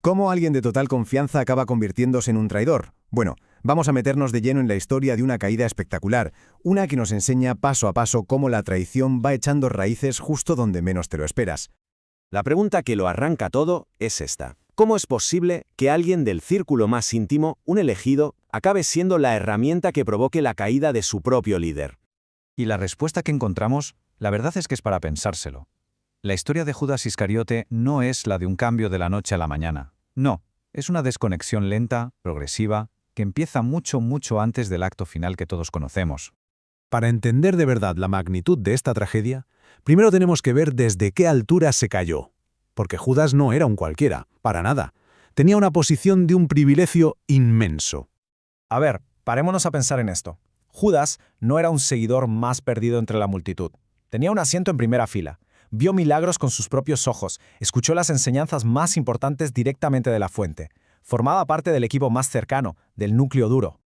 ¿Cómo alguien de total confianza acaba convirtiéndose en un traidor? Bueno, vamos a meternos de lleno en la historia de una caída espectacular, una que nos enseña paso a paso cómo la traición va echando raíces justo donde menos te lo esperas. La pregunta que lo arranca todo es esta. ¿Cómo es posible que alguien del círculo más íntimo, un elegido, acabe siendo la herramienta que provoque la caída de su propio líder? Y la respuesta que encontramos, la verdad es que es para pensárselo. La historia de Judas Iscariote no es la de un cambio de la noche a la mañana. No, es una desconexión lenta, progresiva, que empieza mucho antes del acto final que todos conocemos. Para entender de verdad la magnitud de esta tragedia, primero tenemos que ver desde qué altura se cayó. Porque Judas no era un cualquiera, para nada. Tenía una posición de un privilegio inmenso. A ver, parémonos a pensar en esto. Judas no era un seguidor más perdido entre la multitud. Tenía un asiento en primera fila. Vio milagros con sus propios ojos, escuchó las enseñanzas más importantes directamente de la fuente. Formaba parte del equipo más cercano, del núcleo duro.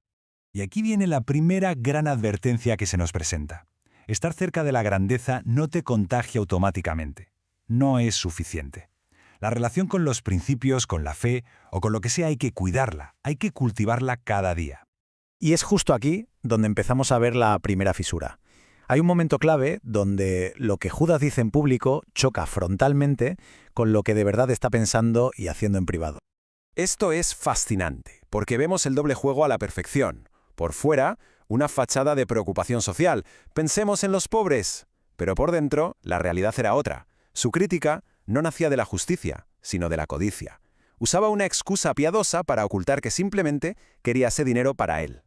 Y aquí viene la primera gran advertencia que se nos presenta. Estar cerca de la grandeza no te contagia automáticamente. No es suficiente. La relación con los principios, con la fe o con lo que sea hay que cuidarla, hay que cultivarla cada día. Y es justo aquí donde empezamos a ver la primera fisura. Hay un momento clave donde lo que Judas dice en público choca frontalmente con lo que de verdad está pensando y haciendo en privado. Esto es fascinante, porque vemos el doble juego a la perfección. Por fuera, una fachada de preocupación social. Pensemos en los pobres. Pero por dentro, la realidad era otra. Su crítica no nacía de la justicia, sino de la codicia. Usaba una excusa piadosa para ocultar que simplemente quería ese dinero para él.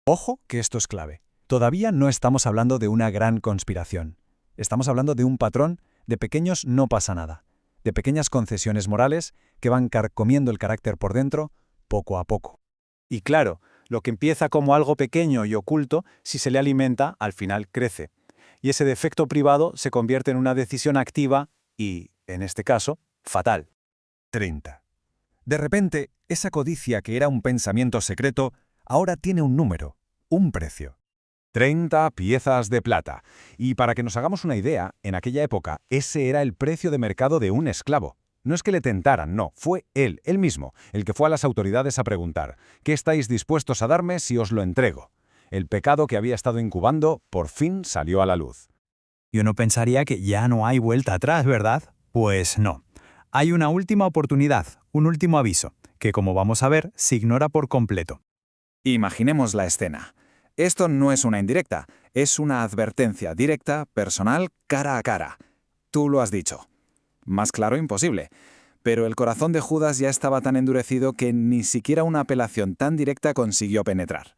Ojo que esto es clave. Todavía no estamos hablando de una gran conspiración. Estamos hablando de un patrón de pequeños no pasa nada, de pequeñas concesiones morales que van carcomiendo el carácter por dentro poco a poco. Y claro, lo que empieza como algo pequeño y oculto, si se le alimenta, al final crece. Y ese defecto privado se convierte en una decisión activa y, en este caso, fatal. 30. De repente, esa codicia que era un pensamiento secreto, ahora tiene un número, un precio. 30 piezas de plata. Y para que nos hagamos una idea, en aquella época ese era el precio de mercado de un esclavo. No es que le tentaran, no, fue él mismo, el que fue a las autoridades a preguntar, ¿qué estáis dispuestos a darme si os lo entrego? El pecado que había estado incubando por fin salió a la luz. Y uno pensaría que ya no hay vuelta atrás, ¿verdad? Pues no. Hay una última oportunidad, un último aviso, que como vamos a ver, se ignora por completo. Imaginemos la escena. Esto no es una indirecta, es una advertencia directa, personal, cara a cara. Tú lo has dicho. Más claro imposible. Pero el corazón de Judas ya estaba tan endurecido que ni siquiera una apelación tan directa consiguió penetrar.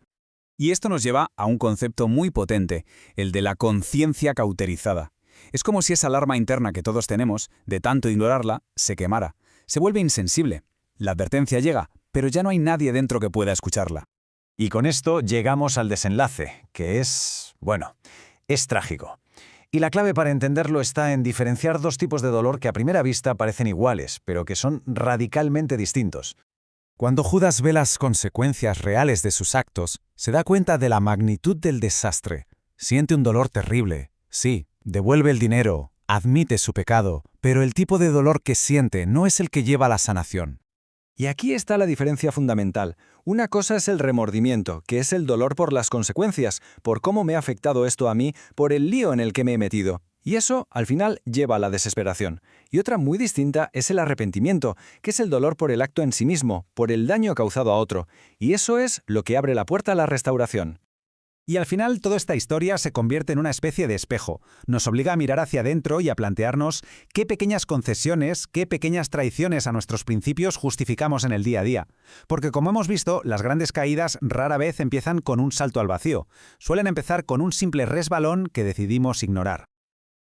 Y esto nos lleva a un concepto muy potente, el de la conciencia cauterizada. Es como si esa alarma interna que todos tenemos, de tanto ignorarla, se quemara. Se vuelve insensible. La advertencia llega, pero ya no hay nadie dentro que pueda escucharla. Y con esto llegamos al desenlace, que es trágico. Y la clave para entenderlo está en diferenciar dos tipos de dolor que a primera vista parecen iguales, pero que son radicalmente distintos. Cuando Judas ve las consecuencias reales de sus actos, se da cuenta de la magnitud del desastre. Siente un dolor terrible. Sí, devuelve el dinero, admite su pecado, pero el tipo de dolor que siente no es el que lleva a la sanación. Y aquí está la diferencia fundamental. Una cosa es el remordimiento, que es el dolor por las consecuencias, por cómo me ha afectado esto a mí, por el lío en el que me he metido. Y eso, al final, lleva a la desesperación. Y otra muy distinta es el arrepentimiento, que es el dolor por el acto en sí mismo, por el daño causado a otro. Y eso es lo que abre la puerta a la restauración. Y al final toda esta historia se convierte en una especie de espejo. Nos obliga a mirar hacia adentro y a plantearnos qué pequeñas concesiones, qué pequeñas traiciones a nuestros principios justificamos en el día a día. Porque como hemos visto, las grandes caídas rara vez empiezan con un salto al vacío. Suelen empezar con un simple resbalón que decidimos ignorar.